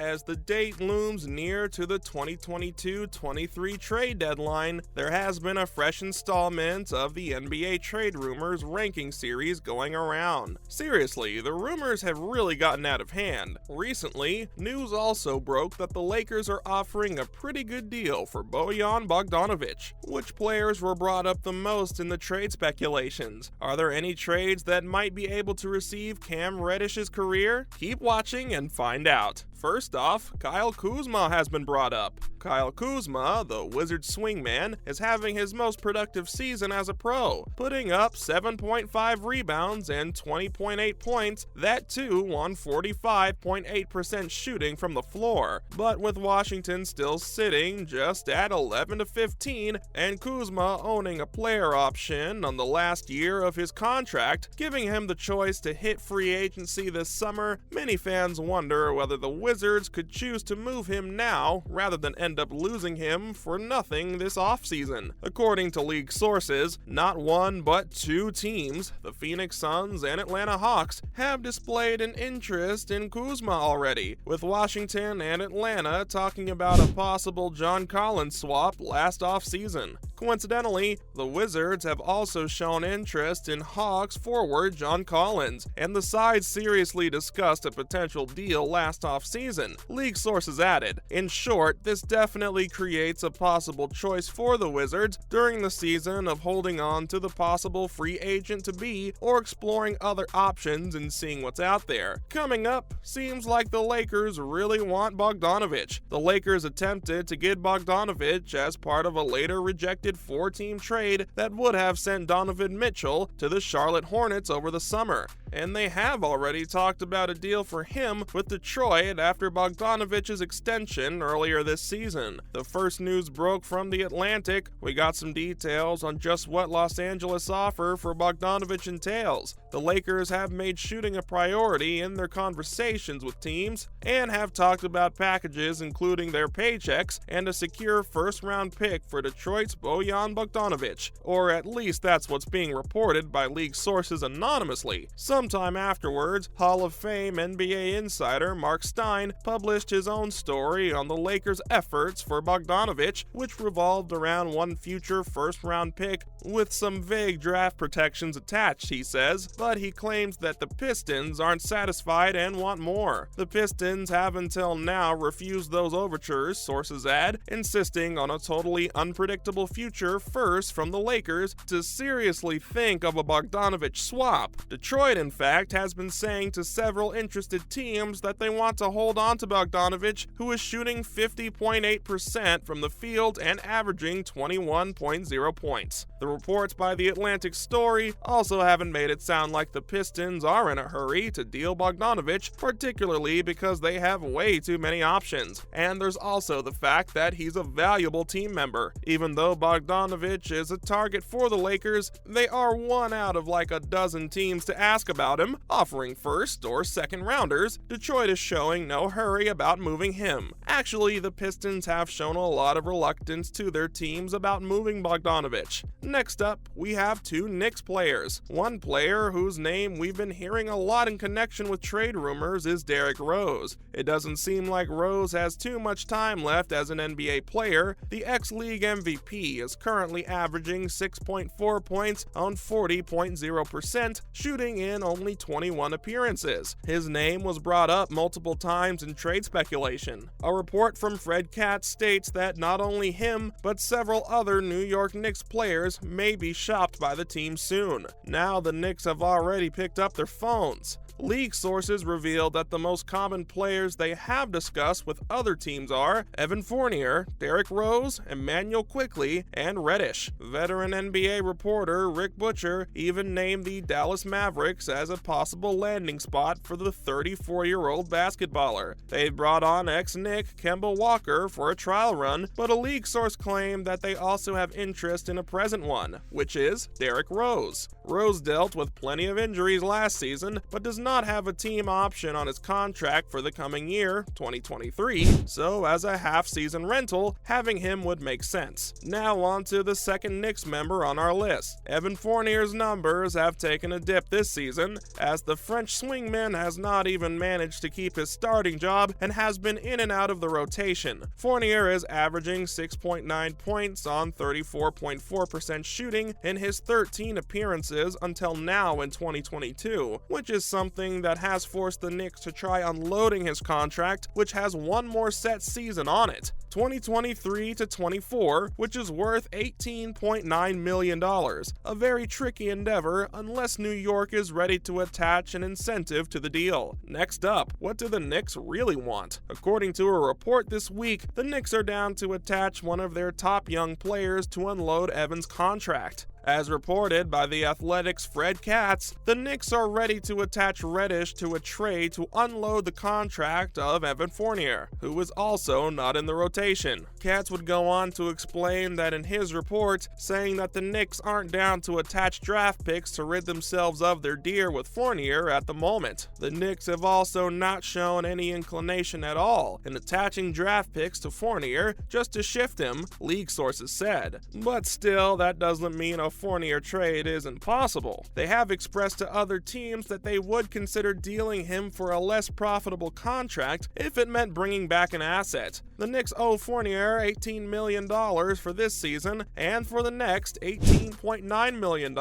as the date looms near to the 2022-23 trade deadline, there has been a fresh installment of the NBA Trade Rumors ranking series going around. Seriously, the rumors have really gotten out of hand. Recently, news also broke that the Lakers are offering a pretty good deal for Bojan Bogdanovic. Which players were brought up the most in the trade speculations? Are there any trades that might be able to receive Cam Reddish's career? Keep watching and find out. First off, Kyle Kuzma has been brought up. Kyle Kuzma, the Wizards swingman, is having his most productive season as a pro, putting up 7.5 rebounds and 20.8 points, that too on 45.8% shooting from the floor. But with Washington still sitting just at 11-15 and Kuzma owning a player option on the last year of his contract, giving him the choice to hit free agency this summer, many fans wonder whether the Wizards could choose to move him now rather than end up losing him for nothing this offseason. According to league sources, not one but two teams, the Phoenix Suns and Atlanta Hawks, have displayed an interest in Kuzma already, with Washington and Atlanta talking about a possible John Collins swap last offseason. Coincidentally, the Wizards have also shown interest in Hawks forward John Collins, and the sides seriously discussed a potential deal last offseason, league sources added. In short, this definitely creates a possible choice for the Wizards during the season of holding on to the possible free agent to be or exploring other options and seeing what's out there. Coming up, seems like the Lakers really want Bogdanovic. The Lakers attempted to get Bogdanovic as part of a later rejected four-team trade that would have sent Donovan Mitchell to the Charlotte Hornets over the summer, and they have already talked about a deal for him with Detroit after Bogdanovic's extension earlier this season. The first news broke from The Atlantic. We got some details on just what Los Angeles' offer for Bogdanovic entails. The Lakers have made shooting a priority in their conversations with teams and have talked about packages including their paychecks and a secure first-round pick for Detroit's Bojan Bogdanovic, or at least that's what's being reported by league sources anonymously. Sometime afterwards, Hall of Fame NBA insider Mark Stein published his own story on the Lakers' efforts for Bogdanovic, which revolved around one future first-round pick with some vague draft protections attached, he says, but he claims that the Pistons aren't satisfied and want more. The Pistons have until now refused those overtures, sources add, insisting on a totally unpredictable future first from the Lakers to seriously think of a Bogdanovic swap. Detroit, in fact, has been saying to several interested teams that they want to hold on to Bogdanovic, who is shooting 50.8% from the field and averaging 21.0 points. The reports by The Atlantic story also haven't made it sound like the Pistons are in a hurry to deal Bogdanovic, particularly because they have way too many options. And there's also the fact that he's a valuable team member. Even though Bogdanovic is a target for the Lakers, they are one out of like a dozen teams to ask about him, offering first or second rounders. Detroit is showing no hurry about moving him. Actually, the Pistons have shown a lot of reluctance to their teams about moving Bogdanovic. Next up, we have two Knicks players. One player whose name we've been hearing a lot in connection with trade rumors is Derrick Rose. It doesn't seem like Rose has too much time left as an NBA player. The ex-league MVP is currently averaging 6.4 points on 40.0%, shooting in only 21 appearances. His name was brought up multiple times in trade speculation. A report from Fred Katz states that not only him, but several other New York Knicks players may be shopped by the team soon. Now the Knicks have already picked up their phones. League sources revealed that the most common players they have discussed with other teams are Evan Fournier, Derrick Rose, Immanuel Quickley, and Reddish. Veteran NBA reporter Rick Butcher even named the Dallas Mavericks as a possible landing spot for the 34-year-old basketballer. They brought on ex-Knick Kemba Walker for a trial run, but a league source claimed that they also have interest in a present one, which is Derrick Rose. Rose dealt with plenty of injuries last season, but does not have a team option on his contract for the coming year, 2023, so as a half-season rental, having him would make sense. Now on to the second Knicks member on our list. Evan Fournier's numbers have taken a dip this season, as the French swingman has not even managed to keep his starting job and has been in and out of the rotation. Fournier is averaging 6.9 points on 34.4% shooting in his 13 appearances until now in 2022, which is something that has forced the Knicks to try unloading his contract, which has one more set season on it, 2023 to 24, which is worth $18.9 million. A very tricky endeavor unless New York is ready to attach an incentive to the deal. Next up, what do the Knicks really want? According to a report this week, the Knicks are down to attach one of their top young players to unload Evan's contract. As reported by The Athletic's Fred Katz, the Knicks are ready to attach Reddish to a trade to unload the contract of Evan Fournier, who is also not in the rotation. Katz would go on to explain that in his report, saying that the Knicks aren't down to attach draft picks to rid themselves of their deal with Fournier at the moment. The Knicks have also not shown any inclination at all in attaching draft picks to Fournier just to shift him, league sources said. But still, that doesn't mean a Fournier trade isn't possible. They have expressed to other teams that they would consider dealing him for a less profitable contract if it meant bringing back an asset. The Knicks owe Fournier $18 million for this season, and for the next $18.9 million.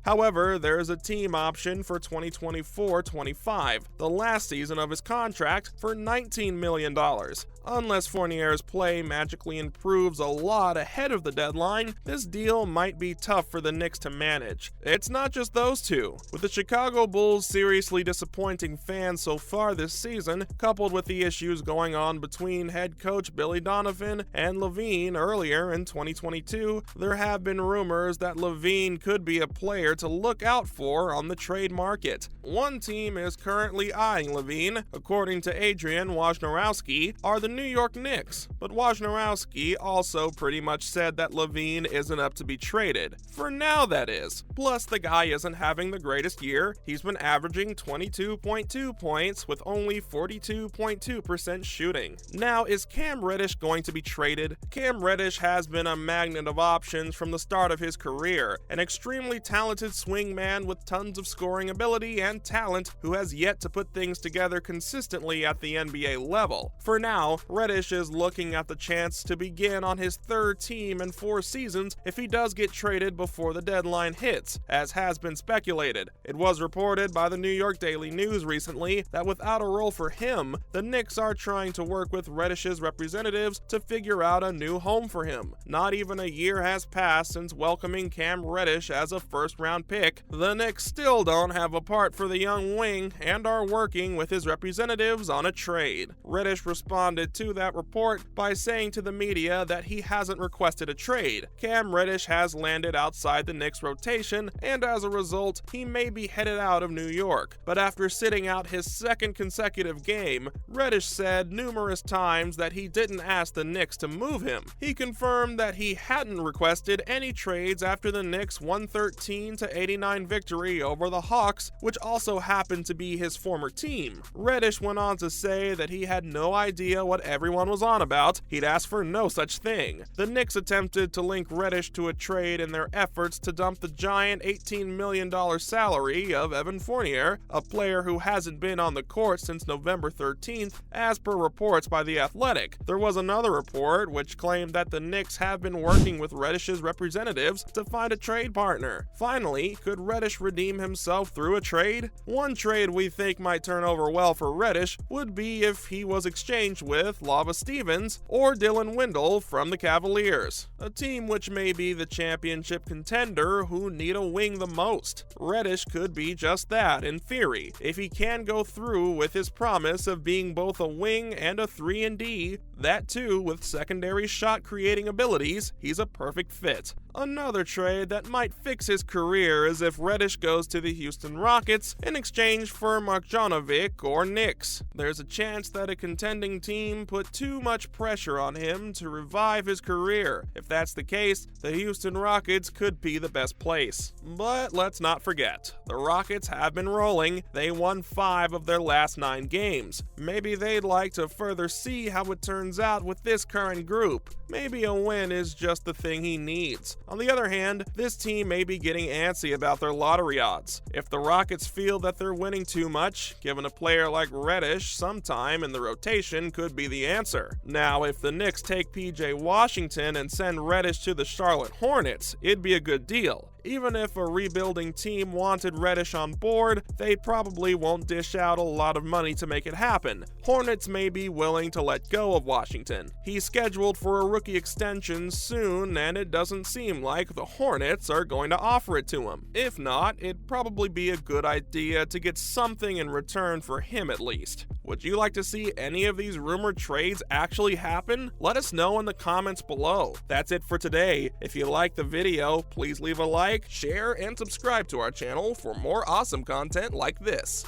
However, there's a team option for 2024-25, the last season of his contract, for $19 million. Unless Fournier's play magically improves a lot ahead of the deadline, this deal might be tough for the Knicks to manage. It's not just those two. With the Chicago Bulls seriously disappointing fans so far this season, coupled with the issues going on between head coach Billy Donovan and LaVine earlier in 2022, there have been rumors that LaVine could be a player to look out for on the trade market. One team is currently eyeing LaVine, according to Adrian Wojnarowski, are the New York Knicks, but Wojnarowski also pretty much said that LaVine isn't up to be traded. For now, that is. Plus, the guy isn't having the greatest year. He's been averaging 22.2 points with only 42.2% shooting. Now, is Cam Reddish going to be traded? Cam Reddish has been a magnet of options from the start of his career, an extremely talented swingman with tons of scoring ability and talent who has yet to put things together consistently at the NBA level. For now, Reddish is looking at the chance to begin on his third team in 4 seasons if he does get traded before the deadline hits, as has been speculated. It was reported by the New York Daily News recently that without a role for him, the Knicks are trying to work with Reddish's representatives to figure out a new home for him. Not even a year has passed since welcoming Cam Reddish as a first-round pick. The Knicks still don't have a part for the young wing and are working with his representatives on a trade. Reddish responded to that report by saying to the media that he hasn't requested a trade. Cam Reddish has landed outside the Knicks rotation, and as a result, he may be headed out of New York. But after sitting out his second consecutive game, Reddish said numerous times that he didn't ask the Knicks to move him. He confirmed that he hadn't requested any trades after the Knicks' 113-89 victory over the Hawks, which also happened to be his former team. Reddish went on to say that he had no idea what everyone was on about. He'd asked for no such thing. The Knicks attempted to link Reddish to a trade in their efforts to dump the giant $18 million salary of Evan Fournier, a player who hasn't been on the court since November 13th, as per reports by The Athletic. There was another report which claimed that the Knicks have been working with Reddish's representatives to find a trade partner. Finally, could Reddish redeem himself through a trade? One trade we think might turn over well for Reddish would be if he was exchanged with Lava Stevens or Dylan Windle from the Cavaliers, a team which may be the championship contender who need a wing the most. Reddish could be just that in theory, if he can go through with his promise of being both a wing and a 3-and-D, that too with secondary shot creating abilities. He's a perfect fit. Another trade that might fix his career is if Reddish goes to the Houston Rockets in exchange for Marjanovic or Knicks. There's a chance that a contending team put too much pressure on him to revive his career. If that's the case, the Houston Rockets could be the best place. But let's not forget, the Rockets have been rolling. They won 5 of their last 9 games. Maybe they'd like to further see how it turns out with this current group. Maybe a win is just the thing he needs. On the other hand, this team may be getting antsy about their lottery odds. If the Rockets feel that they're winning too much, giving a player like Reddish some time in the rotation could be the answer. Now, if the Knicks take PJ Washington and send Reddish to the Charlotte Hornets, it'd be a good deal. Even if a rebuilding team wanted Reddish on board, they probably won't dish out a lot of money to make it happen. Hornets may be willing to let go of Washington. He's scheduled for a rookie extension soon, and it doesn't seem like the Hornets are going to offer it to him. If not, it'd probably be a good idea to get something in return for him at least. Would you like to see any of these rumored trades actually happen? Let us know in the comments below. That's it for today. If you liked the video, please leave a like, share, and subscribe to our channel for more awesome content like this.